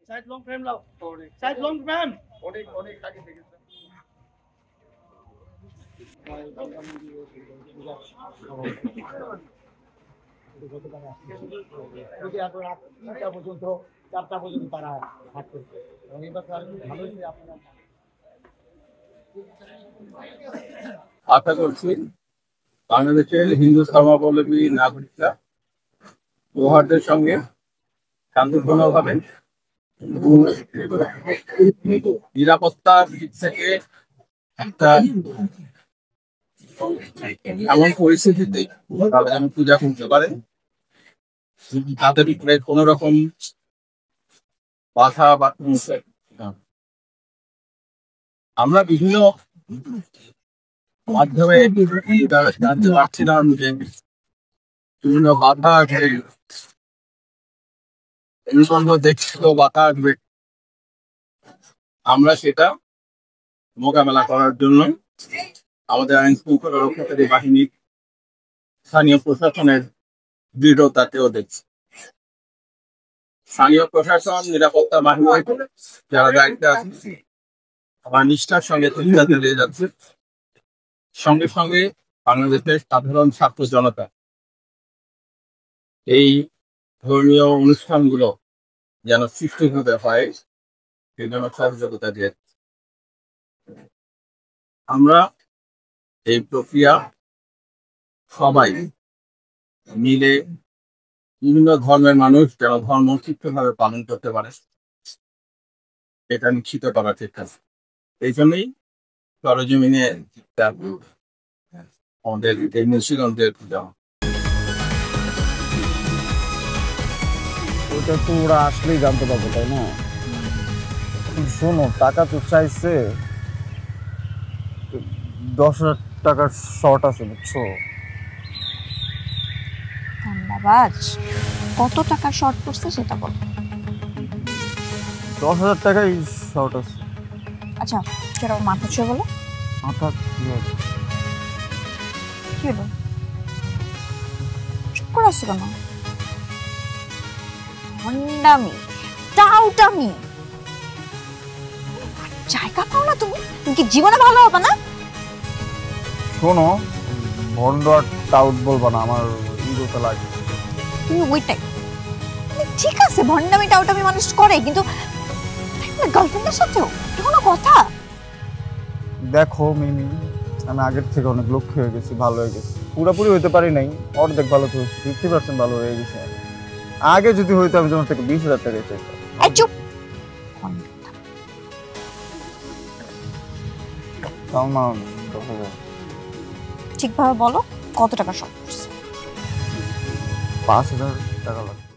Side long frame লাও, side long frame অনেক অনেক আগে থেকে পর্যন্ত 4টা পর্যন্ত তারা হাট করছে এবং এবার ভালোই আপনারা আশা করছি বাংলাদেশের হিন্দু ধর্মাবলম্বী নাগরিকরা সৌহার্দের সঙ্গে শান্তিপূর্ণভাবে নিরাপত্তার দিক থেকে একটা এমন পরিস্থিতিতে তারা যেন পূজা করতে পারে তাদের উপরে কোন রকম বাধা বা আমরা বিভিন্ন মাধ্যমে জানতে পারছিলাম যে বিভিন্ন বাধা আসবে, দেখছিল বাধা আসবে। আমরা সেটা মোকাবেলা করার জন্য আমাদের আইন শৃঙ্খলা রক্ষাকারী বাহিনীর স্থানীয় প্রশাসনের দৃঢ়তাকেও দেখছি। স্থানীয় প্রশাসন, নিরাপত্তা বাহিনী যারা দায়িত্বে আছে আমার নিষ্ঠার সঙ্গে চিন্তা চালিয়ে যাচ্ছে। সঙ্গে সঙ্গে বাংলাদেশের সাধারণ ছাত্র জনতা এই ধর্মীয় অনুষ্ঠানগুলো যেন সুষ্ঠুভাবে হয় সেই জন্য সহযোগিতা দিয়ে আমরা এই প্রক্রিয়া সবাই মিলে বিভিন্ন ধর্মের মানুষ যেন ধর্ম ঠিকভাবে পালন করতে পারে এটা নিশ্চিত করার চেষ্টা। এই জন্যই সরজমিনে আমাদের এই মুন্সিগঞ্জের দেওয়া। ওটা তো ওরা আসলেই জানতে পারবো, তাই না? শোনো, টাকা তো চাইছে 10,000 টাকার শর্ট আছে, বুঝছো? ধন্যবাদ। কত টাকা শর্ট পড়ছে সেটা বল। 10,000 টাকাই শর্ট আছে। আচ্ছা, সেটা মাথা ছুঁয়ে বলো। মাথা কি হলো? চুপ করে আসছো কেন? ভণ্ডামি, টাউটামি, জায়গা পাও না তুমি? তুমি কি জীবনে ভালো হবে না? শোনো, ভন্ড আর টাউট বলবো না, আমার ইগোতে লাগে। তুমি ওইটাই ঠিক আছে, ভণ্ডামি টাউটামি মানুষ করে, কিন্তু গার্লফ্রেন্ডের সাথেও কোনো কথা। দেখো মিমি, আমি আগের থেকে অনেক লক্ষ্য হয়ে গেছি, ভালো হয়ে গেছি। পুরোপুরি হইতে পারি নাই, অর্ধেক ভালো তো 50% ভালো হয়ে গেছে। আগে যদি হইতো আমি তোমার থেকে 20,000 টাকা চাইতাম। চুপ। ঠিকভাবে বলো, কত টাকা শর্ট পড়ছে? 5,000 টাকা লাগবে।